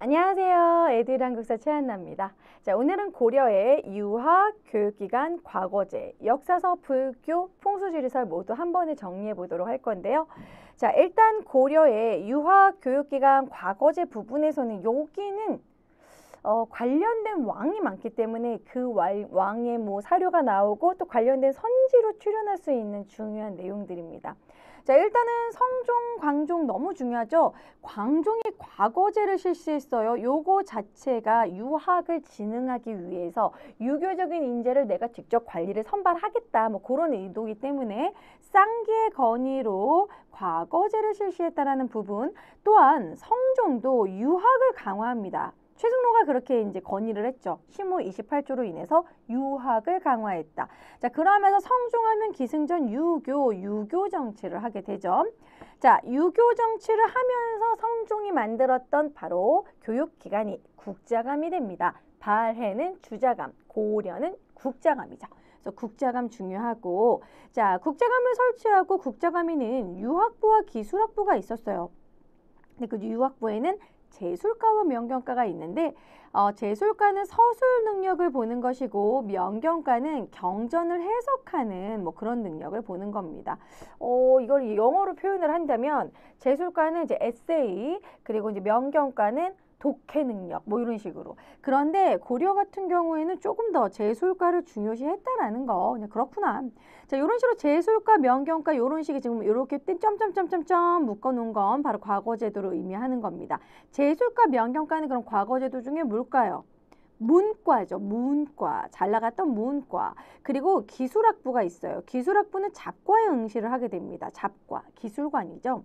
안녕하세요. 에듀윌 한국사 최한나입니다. 자, 오늘은 고려의 유학, 교육기관, 과거제, 역사서, 불교, 풍수지리설 모두 한 번에 정리해 보도록 할 건데요. 자, 일단 고려의 유학, 교육기관, 과거제 부분에서는 여기는 관련된 왕이 많기 때문에 그 왕의 뭐 사료가 나오고 또 관련된 선지로 출연할 수 있는 중요한 내용들입니다. 자, 일단은 성종, 광종 너무 중요하죠. 광종이 과거제를 실시했어요. 요거 자체가 유학을 진흥하기 위해서 유교적인 인재를 내가 직접 관리를 선발하겠다, 뭐 그런 의도이기 때문에 쌍기의 건의로 과거제를 실시했다라는 부분. 또한 성종도 유학을 강화합니다. 최승로가 그렇게 이제 건의를 했죠. 시무 28조로 인해서 유학을 강화했다. 자, 그러면서 성종하면 기승전 유교 정치를 하게 되죠. 자, 유교 정치를 하면서 성종이 만들었던 바로 교육기관이 국자감이 됩니다. 발해는 주자감, 고려는 국자감이죠. 그래서 국자감 중요하고, 자, 국자감을 설치하고 국자감에는 유학부와 기술학부가 있었어요. 근데 그 유학부에는 제술가와 명경가가 있는데 제술가는 서술 능력을 보는 것이고 명경가는 경전을 해석하는 뭐 그런 능력을 보는 겁니다. 이걸 영어로 표현을 한다면 제술가는 이제 에세이, 그리고 이제 명경가는 독해 능력, 뭐 이런 식으로. 그런데 고려 같은 경우에는 조금 더 제술가를 중요시했다라는 거, 그냥 그렇구나. 자, 이런 식으로 제술가, 명경가 이런 식이 지금 이렇게 점점점점점 묶어놓은 건 바로 과거제도를 의미하는 겁니다. 제술가, 명경가는 그럼 과거제도 중에 뭘까요? 문과죠. 문과. 잘 나갔던 문과. 그리고 기술학부가 있어요. 기술학부는 잡과에 응시를 하게 됩니다. 잡과. 기술관이죠.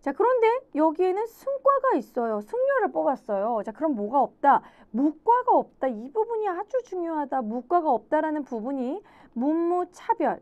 자, 그런데 여기에는 승과가 있어요. 승려를 뽑았어요. 자, 그럼 뭐가 없다? 무과가 없다. 이 부분이 아주 중요하다. 무과가 없다라는 부분이 문무차별,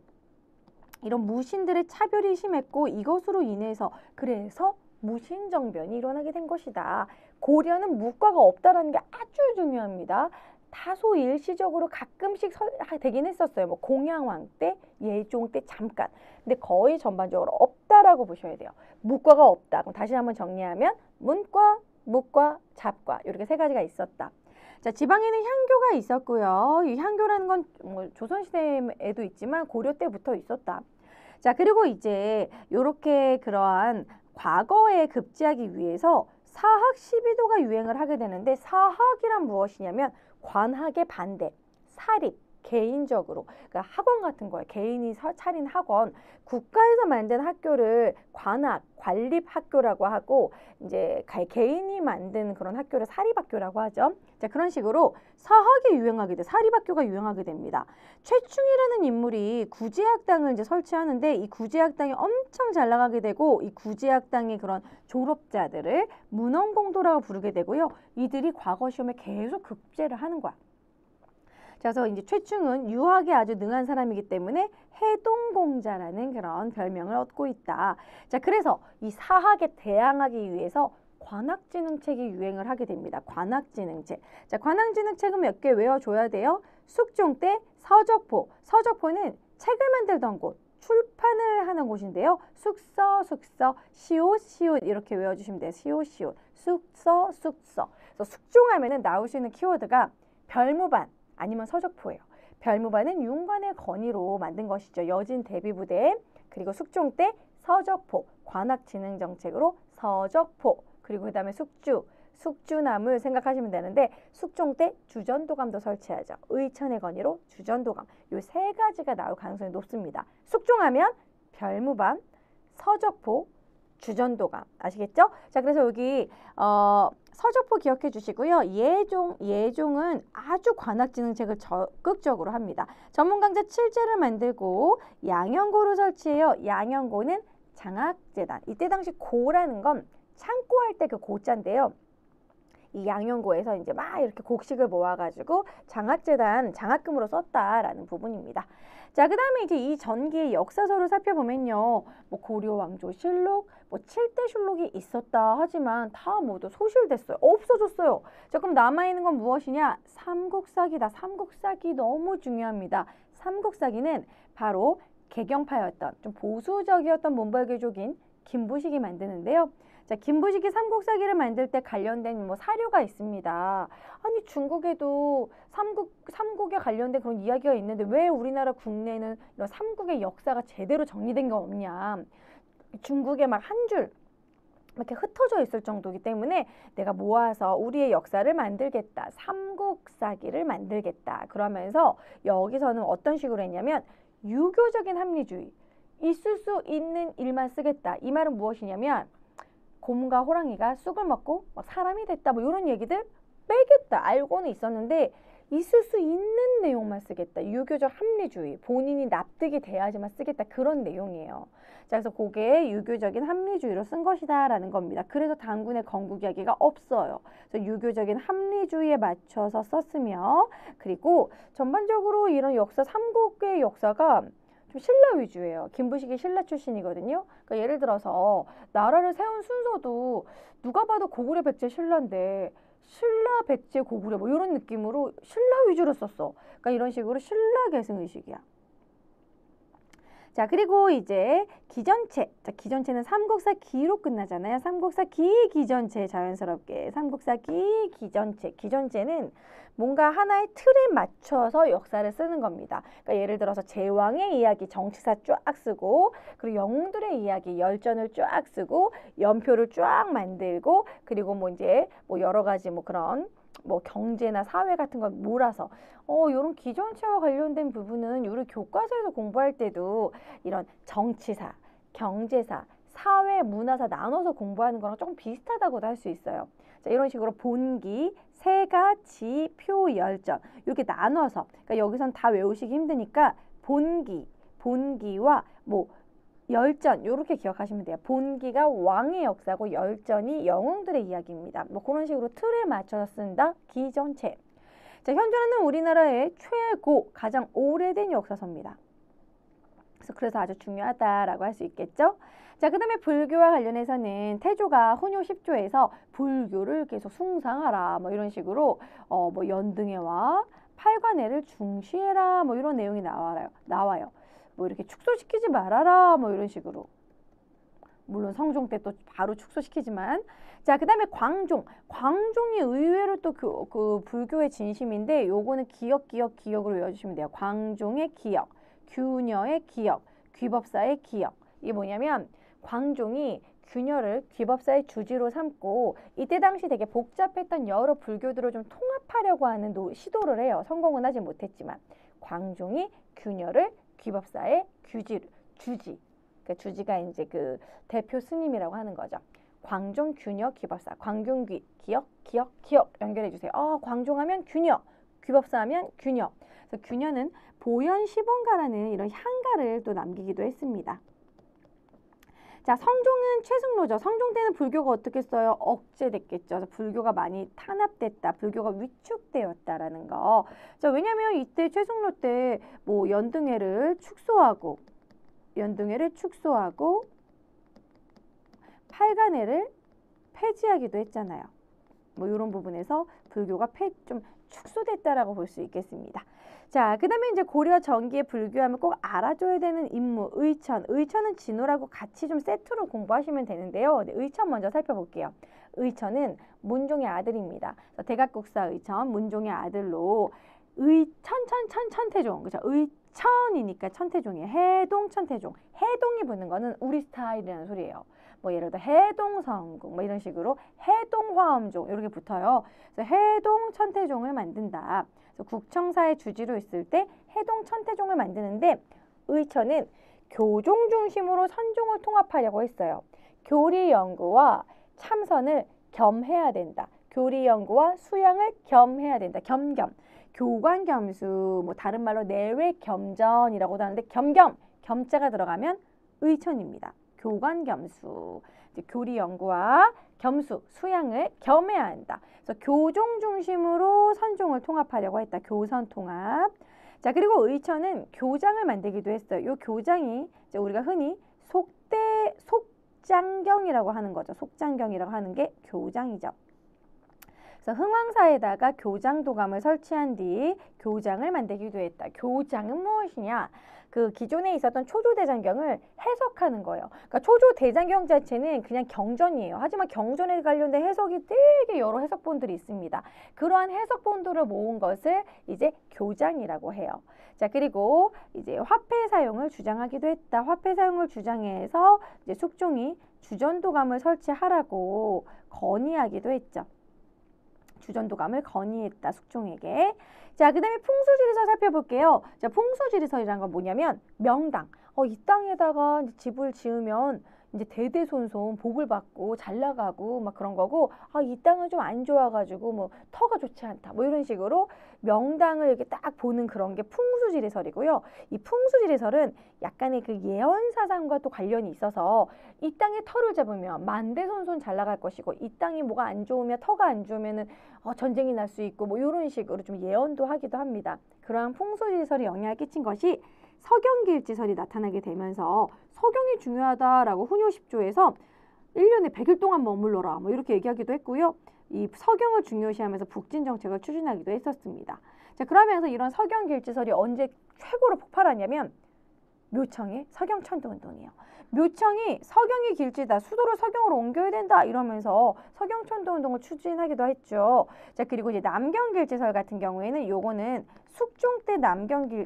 이런 무신들의 차별이 심했고 이것으로 인해서 그래서 무신정변이 일어나게 된 것이다. 고려는 무과가 없다라는 게 아주 중요합니다. 다소 일시적으로 가끔씩 되긴 했었어요. 뭐 공양왕 때, 예종 때 잠깐. 근데 거의 전반적으로 없다라고 보셔야 돼요. 무과가 없다. 그럼 다시 한번 정리하면 문과, 무과, 잡과 이렇게 세 가지가 있었다. 자, 지방에는 향교가 있었고요. 이 향교라는 건 뭐 조선시대에도 있지만 고려 때부터 있었다. 자, 그리고 이제 요렇게 그러한 과거에 급제하기 위해서 사학 시비도가 유행을 하게 되는데, 사학이란 무엇이냐면 관학의 반대, 사립, 개인적으로, 그러니까 학원 같은 거예요. 개인이 차린 학원, 국가에서 만든 학교를 관학, 관립학교라고 하고, 이제 개인이 만든 그런 학교를 사립학교라고 하죠. 자, 그런 식으로 사학이 유행하게 돼, 사립학교가 유행하게 됩니다. 최충이라는 인물이 구제학당을 이제 설치하는데, 이 구제학당이 엄청 잘 나가게 되고, 이 구제학당의 그런 졸업자들을 문헌공도라고 부르게 되고요. 이들이 과거 시험에 계속 급제를 하는 거야. 그래서 이제 최충은 유학에 아주 능한 사람이기 때문에 해동공자라는 그런 별명을 얻고 있다. 자, 그래서 이 사학에 대항하기 위해서 관학진흥책이 유행을 하게 됩니다. 관학진흥책. 자, 관학진흥책은 몇 개 외워줘야 돼요. 숙종 때 서적포. 서적포는 책을 만들던 곳, 출판을 하는 곳인데요. 숙서, 시옷 이렇게 외워주시면 돼요. 시옷, 숙서. 그래서 숙종하면은 나올 수 있는 키워드가 별무반 아니면 서적포예요. 별무반은 윤관의 건의로 만든 것이죠. 여진 대비부대. 그리고 숙종 때 서적포, 관학진흥정책으로 서적포. 그리고 그 다음에 숙주나물 생각하시면 되는데, 숙종 때 주전도감도 설치하죠. 의천의 건의로 주전도감. 요 세 가지가 나올 가능성이 높습니다. 숙종하면 별무반, 서적포, 주전도감. 아시겠죠? 자, 그래서 여기 서적포 기억해 주시고요. 예종은 아주 관학진흥책을 적극적으로 합니다. 전문강좌 7제를 만들고 양형고를 설치해요. 양형고는 장학재단. 이때 당시 고라는 건 창고할 때 그 고자인데요. 이 양형고에서 이제 막 이렇게 곡식을 모아가지고 장학금으로 썼다라는 부분입니다. 자, 그 다음에 이제 이 전기의 역사서를 살펴보면요. 뭐 고려왕조실록, 뭐 칠대실록이 있었다 하지만 다 모두 소실됐어요. 없어졌어요. 자, 그럼 남아있는 건 무엇이냐? 삼국사기다. 삼국사기 너무 중요합니다. 삼국사기는 바로 개경파였던, 좀 보수적이었던 몬벌개족인 김부식이 만드는데요. 자, 김부식이 삼국사기를 만들 때 관련된 뭐 사료가 있습니다. 아니 중국에도 삼국에 관련된 그런 이야기가 있는데 왜 우리나라 국내는 이런 삼국의 역사가 제대로 정리된 게 없냐. 중국에 막 한 줄 이렇게 흩어져 있을 정도이기 때문에 내가 모아서 우리의 역사를 만들겠다. 삼국사기를 만들겠다. 그러면서 여기서는 어떤 식으로 했냐면 유교적인 합리주의. 있을 수 있는 일만 쓰겠다. 이 말은 무엇이냐면 곰과 호랑이가 쑥을 먹고 막 사람이 됐다. 뭐 이런 얘기들 빼겠다. 알고는 있었는데 있을 수 있는 내용만 쓰겠다. 유교적 합리주의. 본인이 납득이 돼야지만 쓰겠다. 그런 내용이에요. 자, 그래서 그게 유교적인 합리주의로 쓴 것이다 라는 겁니다. 그래서 당군의 건국 이야기가 없어요. 그래서 유교적인 합리주의에 맞춰서 썼으며 그리고 전반적으로 이런 역사, 삼국의 역사가 좀 신라 위주예요. 김부식이 신라 출신이거든요. 그러니까 예를 들어서 나라를 세운 순서도 누가 봐도 고구려, 백제, 신라인데 신라, 백제, 고구려 뭐 이런 느낌으로 신라 위주로 썼어. 그러니까 이런 식으로 신라 계승 의식이야. 자, 그리고 이제 기전체. 자, 기전체는 삼국사 기로 끝나잖아요. 삼국사 기전체 자연스럽게. 삼국사 기전체. 기전체는 뭔가 하나의 틀에 맞춰서 역사를 쓰는 겁니다. 그러니까 예를 들어서 제왕의 이야기 정치사 쫙 쓰고 그리고 영웅들의 이야기 열전을 쫙 쓰고 연표를 쫙 만들고 그리고 뭐 이제 뭐 여러 가지 뭐 그런 뭐 경제나 사회 같은 걸 몰아서 이런 기전체와 관련된 부분은 우리 교과서에서 공부할 때도 이런 정치사, 경제사, 사회, 문화사 나눠서 공부하는 거랑 조금 비슷하다고도 할 수 있어요. 자, 이런 식으로 본기, 세가, 지, 표, 열전 이렇게 나눠서 그러니까 여기선 다 외우시기 힘드니까 본기와 뭐 열전 이렇게 기억하시면 돼요. 본기가 왕의 역사고 열전이 영웅들의 이야기입니다. 뭐 그런 식으로 틀에 맞춰서 쓴다. 기전체. 자, 현존하는 우리나라의 최고 가장 오래된 역사서입니다. 그래서 아주 중요하다라고 할 수 있겠죠. 자, 그 다음에 불교와 관련해서는 태조가 훈요 10조에서 불교를 계속 숭상하라 뭐 이런 식으로 뭐 연등회와 팔관회를 중시해라 뭐 이런 내용이 나와요. 뭐 이렇게 축소시키지 말아라 뭐 이런 식으로. 물론 성종 때 또 바로 축소시키지만 자, 그 다음에 광종이 의외로 또 그 불교의 진심인데 요거는 기억으로 외워주시면 돼요. 광종의 기억, 규녀의 기억, 귀법사의 기억. 이게 뭐냐면 광종이 규녀를 귀법사의 주지로 삼고 이때 당시 되게 복잡했던 여러 불교들을 좀 통합하려고 하는 시도를 해요. 성공은 하지 못했지만 광종이 규녀를 귀법사의 주지. 그러니까 주지가 이제 그 대표 스님이라고 하는 거죠. 광종, 규녀, 귀법사. 광종귀, 기억 연결해 주세요. 광종하면 규녀, 귀법사하면 규녀. 그래서 규녀는 보현 시본가라는 이런 향가를 또 남기기도 했습니다. 자, 성종은 최승로죠. 성종 때는 불교가 어떻게 써요? 억제됐겠죠. 그래서 불교가 많이 탄압됐다. 불교가 위축되었다라는 거. 자, 왜냐면 이때 최승로 때 뭐 연등회를 축소하고 팔관회를 폐지하기도 했잖아요. 뭐 이런 부분에서 불교가 좀 축소됐다라고 볼 수 있겠습니다. 자, 그 다음에 이제 고려 전기의 불교하면 꼭 알아줘야 되는 인물, 의천. 의천은 진호라고 같이 좀 세트로 공부하시면 되는데요. 네, 의천 먼저 살펴볼게요. 의천은 문종의 아들입니다. 대각국사 의천, 문종의 아들로 천태종. 그죠? 의천이니까 천태종이에요. 해동, 천태종. 해동이 붙는 거는 우리 스타일이라는 소리예요. 뭐 예를 들어 해동성국 뭐 이런 식으로 해동화엄종 이렇게 붙어요. 그래서 해동 천태종을 만든다. 그래서 국청사의 주지로 있을 때 해동 천태종을 만드는데 의천은 교종 중심으로 선종을 통합하려고 했어요. 교리 연구와 참선을 겸해야 된다. 교리 연구와 수양을 겸해야 된다. 겸. 교관겸수 뭐 다른 말로 내외겸전이라고도 하는데 겸자가 들어가면 의천입니다. 교관겸수, 교리 연구와 겸수, 수양을 겸해야 한다. 그래서 교종 중심으로 선종을 통합하려고 했다. 교선 통합. 자, 그리고 의천은 교장을 만들기도 했어요. 이 교장이 이제 우리가 흔히 속장경이라고 하는 거죠. 속장경이라고 하는 게 교장이죠. 그래서 흥왕사에다가 교장도감을 설치한 뒤 교장을 만들기도 했다. 교장은 무엇이냐? 그 기존에 있었던 초조대장경을 해석하는 거예요. 그러니까 초조대장경 자체는 그냥 경전이에요. 하지만 경전에 관련된 해석이 되게 여러 해석본들이 있습니다. 그러한 해석본들을 모은 것을 이제 교장이라고 해요. 자, 그리고 이제 화폐 사용을 주장하기도 했다. 화폐 사용을 주장해서 이제 숙종이 주전도감을 설치하라고 건의하기도 했죠. 주전도감을 건의했다, 숙종에게. 자, 그 다음에 풍수지리설 살펴볼게요. 자, 풍수지리설이란 건 뭐냐면 명당. 이 땅에다가 집을 지으면 이제 대대손손 복을 받고 잘 나가고 막 그런 거고, 이 땅은 좀 안 좋아가지고 뭐 터가 좋지 않다. 뭐 이런 식으로 명당을 이렇게 딱 보는 그런 게 풍수지리설이고요. 이 풍수지리설은 약간의 그 예언사상과 또 관련이 있어서 이 땅에 터를 잡으면 만대손손 잘 나갈 것이고, 이 땅이 뭐가 안 좋으면, 터가 안 좋으면은 전쟁이 날 수 있고 뭐 이런 식으로 좀 예언도 하기도 합니다. 그러한 풍수지리설이 영향을 끼친 것이 서경기일지설이 나타나게 되면서 서경이 중요하다라고 훈요10조에서 1년에 100일 동안 머물러라 뭐 이렇게 얘기하기도 했고요. 이 서경을 중요시하면서 북진정책을 추진하기도 했었습니다. 자, 그러면서 이런 서경기일지설이 언제 최고로 폭발하냐면 묘청의 서경천도운동이에요. 묘청이 서경이 길지다, 수도를 서경으로 옮겨야 된다 이러면서 서경천도운동을 추진하기도 했죠. 자, 그리고 이제 남경길지설 같은 경우에는 요거는 숙종 때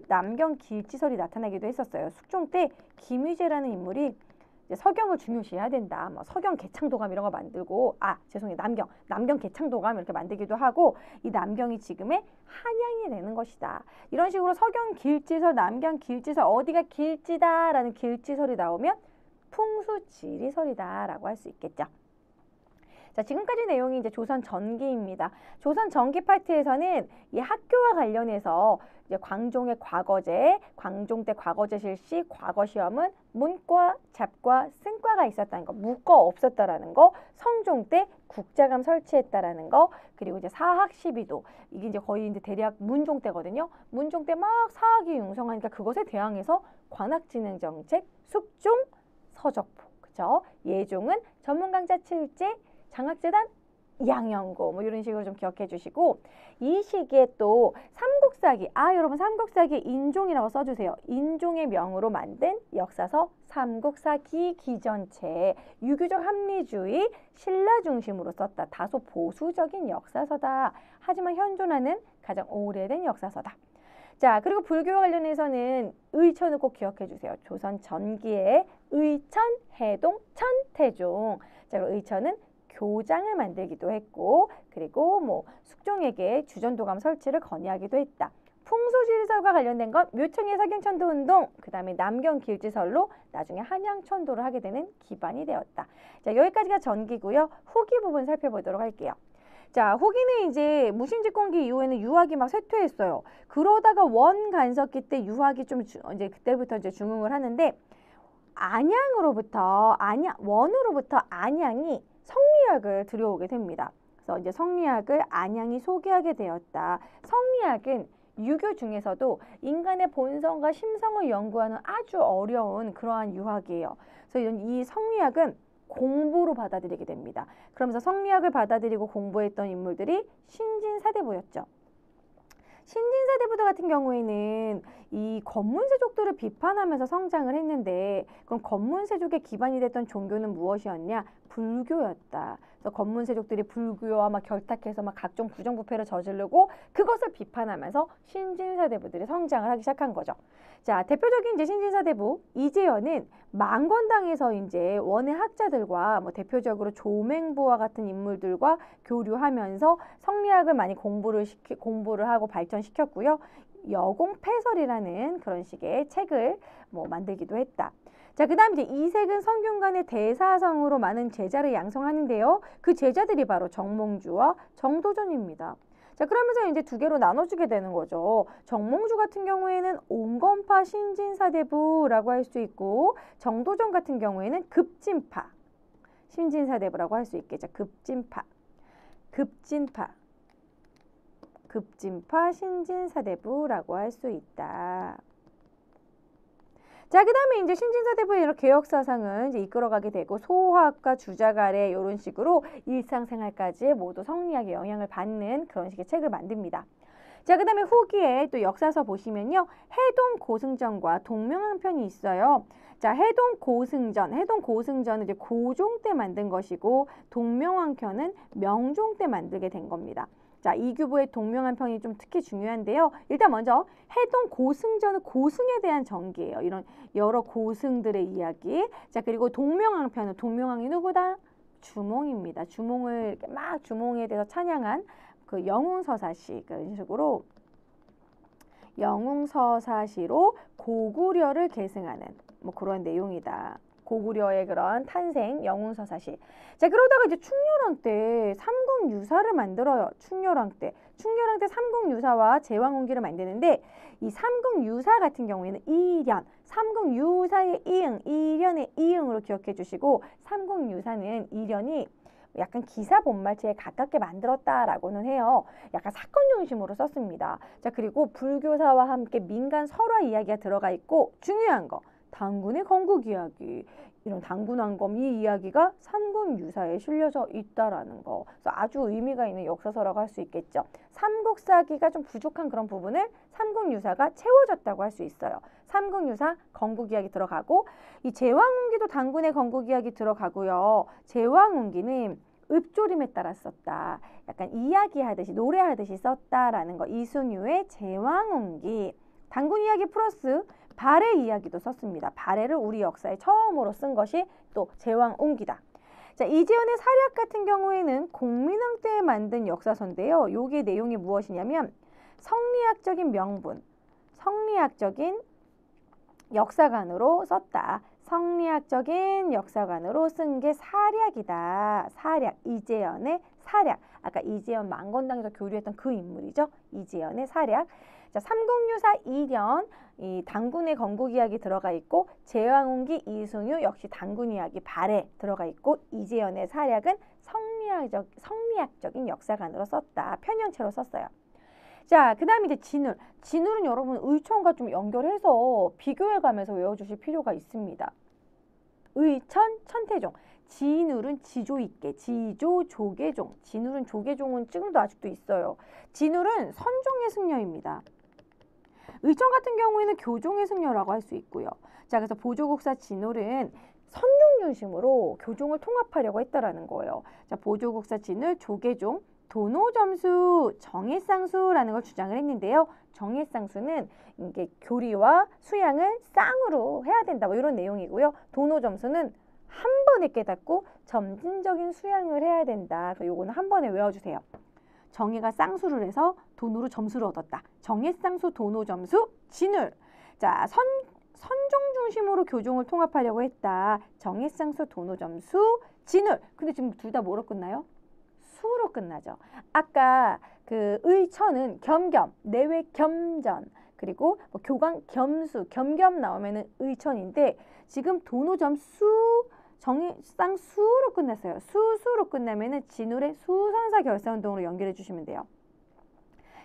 남경길지설이 나타나기도 했었어요. 숙종 때 김유재라는 인물이 이제 서경을 중요시해야 된다. 뭐 서경 개창도감 이런 거 만들고, 죄송해요. 남경 개창도감 이렇게 만들기도 하고, 이 남경이 지금의 한양이 되는 것이다. 이런 식으로 서경 길지설, 남경 길지설, 어디가 길지다라는 길지설이 나오면 풍수지리설이다라고 할 수 있겠죠. 자, 지금까지 내용이 이제 조선 전기입니다. 조선 전기 파트에서는 이 학교와 관련해서 이제 광종의 과거제, 광종 때 과거제 실시, 과거 시험은 문과, 잡과, 승과가 있었다는 거, 무과 없었다라는 거, 성종 때 국자감 설치했다라는 거, 그리고 이제 사학 시비도, 이게 이제 거의 이제 대략 문종 때거든요. 문종 때 막 사학이 융성하니까 그것에 대항해서 관악진흥정책, 숙종, 서적포, 그죠? 예종은 전문강좌 7제, 장학재단, 양영고 뭐 이런 식으로 좀 기억해 주시고, 이 시기에 또 삼국사기, 여러분 삼국사기 인종이라고 써주세요. 인종의 명으로 만든 역사서 삼국사기 기전체, 유교적 합리주의, 신라 중심으로 썼다. 다소 보수적인 역사서다. 하지만 현존하는 가장 오래된 역사서다. 자, 그리고 불교와 관련해서는 의천을 꼭 기억해 주세요. 조선 전기에 의천, 해동, 천태종. 자, 의천은 교장을 만들기도 했고, 그리고 뭐 숙종에게 주전도감 설치를 건의하기도 했다. 풍수지리설과 관련된 건 묘청의 서경천도운동, 그 다음에 남경길지설로 나중에 한양천도를 하게 되는 기반이 되었다. 자, 여기까지가 전기고요. 후기 부분 살펴보도록 할게요. 자, 후기는 이제 무신집권기 이후에는 유학이 막 쇠퇴했어요. 그러다가 원간섭기 때 유학이 좀 이제 그때부터 이제 중흥을 하는데, 원으로부터 안양이 성리학을 들여오게 됩니다. 그래서 이제 성리학을 안양이 소개하게 되었다. 성리학은 유교 중에서도 인간의 본성과 심성을 연구하는 아주 어려운 그러한 유학이에요. 그래서 이 성리학은 공부로 받아들이게 됩니다. 그러면서 성리학을 받아들이고 공부했던 인물들이 신진사대부였죠. 신진사대부들 같은 경우에는 이 권문세족들을 비판하면서 성장을 했는데, 그럼 권문세족의 기반이 됐던 종교는 무엇이었냐? 불교였다. 그래서 권문세족들이 불교와 막 결탁해서 막 각종 부정부패를 저지르고 그것을 비판하면서 신진사대부들이 성장을 하기 시작한 거죠. 자, 대표적인 이제 신진사대부 이재현은 망건당에서 이제 원의 학자들과 뭐 대표적으로 조맹보와 같은 인물들과 교류하면서 성리학을 많이 공부를 하고 발전시켰고요. 여공패설이라는 그런 식의 책을 뭐 만들기도 했다. 자, 그 다음 이제 이색은 성균관의 대사성으로 많은 제자를 양성하는데요. 그 제자들이 바로 정몽주와 정도전입니다. 자, 그러면서 이제 두 개로 나눠주게 되는 거죠. 정몽주 같은 경우에는 온건파 신진사대부라고 할 수 있고, 정도전 같은 경우에는 급진파 신진사대부라고 할 수 있겠죠. 급진파 신진사대부라고 할 수 있다. 자, 그 다음에 이제 신진사대부의 이런 개혁사상은 이제 이끌어가게 되고 소화학과 주자가래 이런 식으로 일상생활까지 모두 성리학의 영향을 받는 그런 식의 책을 만듭니다. 자, 그 다음에 후기에 또 역사서 보시면요. 해동고승전과 동명항편이 있어요. 자, 해동고승전은 이제 고종 때 만든 것이고 동명항편은 명종 때 만들게 된 겁니다. 자, 이규보의 동명항편이 좀 특히 중요한데요. 일단 먼저 해동고승전은 고승에 대한 전기예요. 이런 여러 고승들의 이야기. 자, 그리고 동명항편은 동명항이 누구다? 주몽입니다. 주몽에 대해서 찬양한 그 영웅서사시 그런 식으로 영웅서사시로 고구려를 계승하는 뭐 그런 내용이다. 고구려의 그런 탄생 영웅서사시. 자, 그러다가 이제 충렬왕 때 삼국유사를 만들어요. 충렬왕 때 삼국유사와 제왕홍기를 만드는데 이 삼국유사 같은 경우에는 이련, 삼국유사의 이련의 이응으로 기억해 주시고 삼국유사는 이련이 약간 기사 본말체에 가깝게 만들었다라고는 해요. 약간 사건 중심으로 썼습니다. 자, 그리고 불교사와 함께 민간 설화 이야기가 들어가 있고 중요한 거 당군의 건국 이야기, 이런 당군왕검 이 이야기가 삼국유사에 실려져 있다라는 거. 그래서 아주 의미가 있는 역사서라고 할 수 있겠죠. 삼국사기가 좀 부족한 그런 부분을 삼국유사가 채워졌다고 할 수 있어요. 삼국유사 건국 이야기 들어가고 이 제왕운기도 당군의 건국 이야기 들어가고요. 제왕운기는 읍조림에 따라 썼다. 약간 이야기하듯이 노래하듯이 썼다라는 거. 이순유의 제왕운기. 당군 이야기 플러스 발해 이야기도 썼습니다. 발해를 우리 역사에 처음으로 쓴 것이 또 제왕운기다. 자, 이재현의 사략 같은 경우에는 공민왕 때 만든 역사서인데요. 요게 내용이 무엇이냐면 성리학적인 명분, 성리학적인 역사관으로 썼다. 성리학적인 역사관으로 쓴 게 사략이다. 사략, 이재현의 사략. 아까 이재현 만건당에서 교류했던 그 인물이죠. 이재현의 사략. 자, 삼국유사 이련, 이 당군의 건국 이야기 들어가 있고 제왕운기 이순유 역시 당군 이야기 발해 들어가 있고 이재현의 사략은 성리학적인 역사관으로 썼다. 편연체로 썼어요. 자, 그 다음에 이제 진울. 진울은 여러분 의천과 좀 연결해서 비교해가면서 외워주실 필요가 있습니다. 의천, 천태종. 진울은 지조 있게, 지조, 조계종. 진울은 조계종은 지금도 아직도 있어요. 진울은 선종의 승려입니다. 의천 같은 경우에는 교종의 승려라고 할 수 있고요. 자, 그래서 보조국사 진울은 선종 중심으로 교종을 통합하려고 했다라는 거예요. 자, 보조국사 진울, 조계종, 도노점수, 정해쌍수라는 걸 주장을 했는데요. 정해쌍수는 이게 교리와 수양을 쌍으로 해야 된다. 뭐 이런 내용이고요. 도노점수는 한 번에 깨닫고 점진적인 수양을 해야 된다. 요거는 한 번에 외워주세요. 정해가 쌍수를 해서 돈으로 점수를 얻었다. 정해쌍수, 도노점수, 진울. 자, 선종 중심으로 교종을 통합하려고 했다. 정해쌍수, 도노점수, 진울. 근데 지금 둘 다 뭐로 끝나요? 수로 끝나죠. 아까 그 의천은 겸겸, 내외 겸전, 그리고 뭐 교광 겸수, 겸겸 나오면은 의천인데 지금 도노점수, 정해쌍수로 끝났어요. 수로 끝나면은 진울의 수선사 결사운동으로 연결해 주시면 돼요.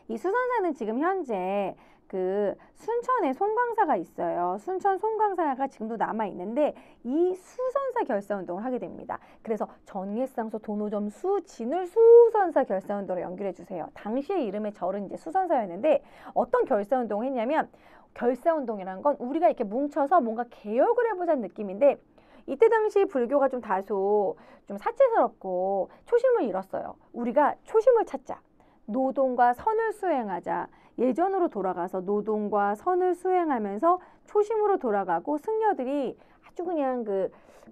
이 수선사는 지금 현재 그 순천에 송광사가 있어요. 순천 송광사가 지금도 남아 있는데 이 수선사 결사운동을 하게 됩니다. 그래서 정해쌍수, 도노점수, 진울, 수선사 결사운동을 연결해 주세요. 당시의 이름의 절은 이제 수선사였는데 어떤 결사운동을 했냐면 결사운동이라는 건 우리가 이렇게 뭉쳐서 뭔가 개혁을 해보자는 느낌인데 이때 당시 불교가 좀 다소 좀 사치스럽고 초심을 잃었어요. 우리가 초심을 찾자. 노동과 선을 수행하자. 예전으로 돌아가서 노동과 선을 수행하면서 초심으로 돌아가고 승려들이 아주 그냥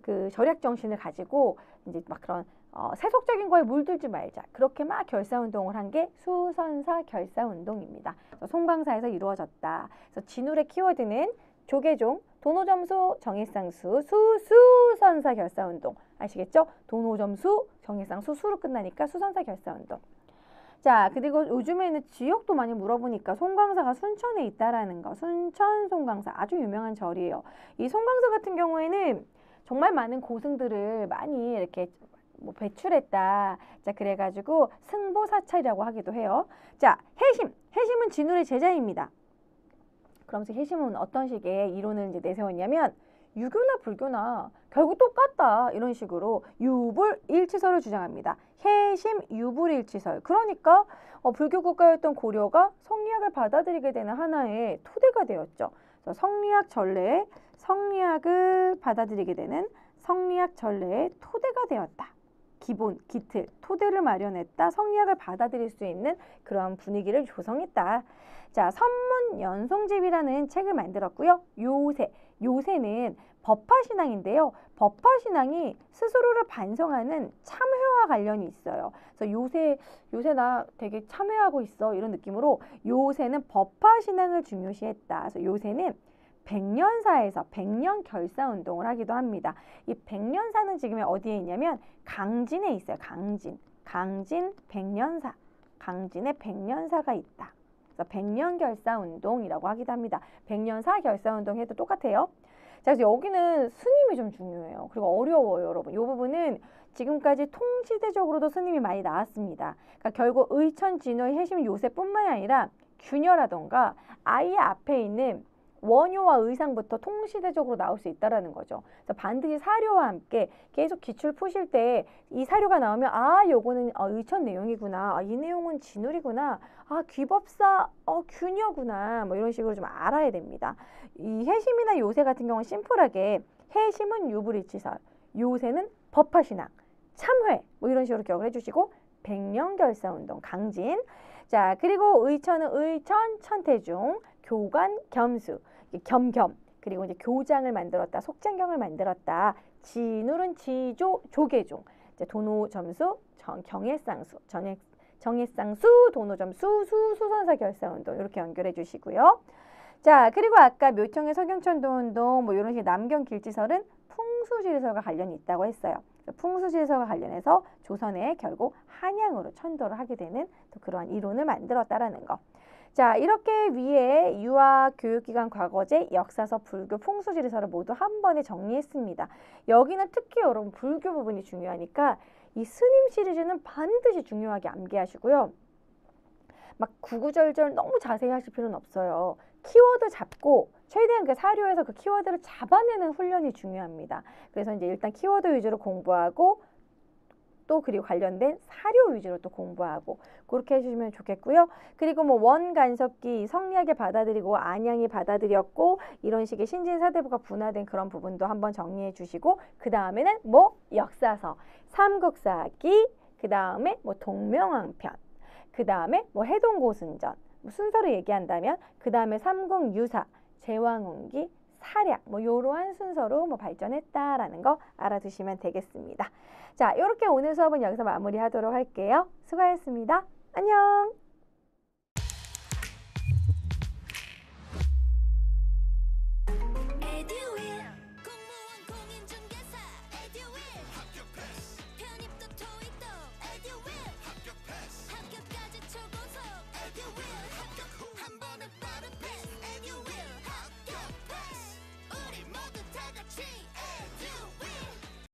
그 절약 정신을 가지고 이제 막 그런 세속적인 거에 물들지 말자. 그렇게 막 결사운동을 한 게 수선사 결사운동입니다. 송광사에서 이루어졌다. 그래서 진울의 키워드는 조계종, 도노점수, 정해쌍수, 수선사 결사운동. 아시겠죠? 도노점수, 정해쌍수, 수로 끝나니까 수선사 결사운동. 자, 그리고 요즘에는 지역도 많이 물어보니까 송광사가 순천에 있다라는 거. 순천 송광사 아주 유명한 절이에요. 이 송광사 같은 경우에는 정말 많은 고승들을 많이 이렇게 뭐 배출했다. 자, 그래가지고 승보사찰이라고 하기도 해요. 자, 해심은 진울의 제자입니다. 그러면서 해심은 어떤 식의 이론을 이제 내세웠냐면 유교나 불교나 결국 똑같다 이런 식으로 유불일치설을 주장합니다. 해심 유불일치설. 그러니까 불교 국가였던 고려가 성리학을 받아들이게 되는 하나의 토대가 되었죠. 그래서 성리학 전례에 성리학을 받아들이게 되는 성리학 전례의 토대가 되었다. 기본, 기틀, 토대를 마련했다. 성리학을 받아들일 수 있는 그런 분위기를 조성했다. 자, 선문연송집이라는 책을 만들었고요. 요새는 법화신앙인데요. 법화신앙이 스스로를 반성하는 참회와 관련이 있어요. 그래서 요새 나 되게 참회하고 있어 이런 느낌으로 요새는 법화신앙을 중요시했다. 그래서 요새는 백년사에서 백년결사운동을 하기도 합니다. 이 백년사는 지금 어디에 있냐면 강진에 있어요. 강진 백년사. 강진에 백년사가 있다. 그래서 백년결사운동이라고 하기도 합니다. 백년사 결사운동 해도 똑같아요. 자, 그래서 여기는 스님이 좀 중요해요. 그리고 어려워요, 여러분. 이 부분은 지금까지 통시대적으로도 스님이 많이 나왔습니다. 그러니까 결국 의천, 진의, 해심, 요새뿐만이 아니라 균열하던가 아예 앞에 있는 원효와 의상부터 통시대적으로 나올 수 있다라는 거죠. 그래서 반드시 사료와 함께 계속 기출 푸실 때 이 사료가 나오면 요거는 의천 내용이구나. 이 내용은 진울이구나. 귀법사 균여구나. 뭐 이런 식으로 좀 알아야 됩니다. 이 해심이나 요새 같은 경우는 심플하게 해심은 유불일치설, 요새는 법화신앙, 참회 뭐 이런 식으로 기억을 해주시고 백년결사운동 강진. 자, 그리고 의천은 의천, 천태중, 교관, 겸수, 겸겸, 그리고 이제 교장을 만들었다, 속장경을 만들었다. 진울은 지조, 조계종, 이제 도노점수, 경애쌍수, 정애쌍수, 도노점수, 수선사 결사운동 이렇게 연결해 주시고요. 자, 그리고 아까 묘청의 서경천도운동 뭐 이런 식의 남경길지설은 풍수지리설과 관련이 있다고 했어요. 풍수지리설과 관련해서 조선에 결국 한양으로 천도를 하게 되는 또 그러한 이론을 만들었다라는 거. 자, 이렇게 위에 유학, 교육기관, 과거제, 역사서, 불교, 풍수지리설을 모두 한 번에 정리했습니다. 여기는 특히 여러분 불교 부분이 중요하니까 이 스님 시리즈는 반드시 중요하게 암기하시고요. 막 구구절절 너무 자세히 하실 필요는 없어요. 키워드 잡고 최대한 그 사료에서 그 키워드를 잡아내는 훈련이 중요합니다. 그래서 이제 일단 키워드 위주로 공부하고 또 그리고 관련된 사료 위주로 또 공부하고 그렇게 해주시면 좋겠고요. 그리고 뭐 원간섭기 성리학에 받아들이고 안양이 받아들였고 이런 식의 신진사대부가 분화된 그런 부분도 한번 정리해 주시고 그 다음에는 뭐 역사서, 삼국사기, 그 다음에 뭐 동명왕편, 그 다음에 뭐 해동고순전 순서를 얘기한다면 그 다음에 삼국유사, 제왕운기, 사략 뭐 이러한 순서로 뭐 발전했다라는 거 알아두시면 되겠습니다. 자, 이렇게 오늘 수업은 여기서 마무리하도록 할게요. 수고하셨습니다. 안녕. Edu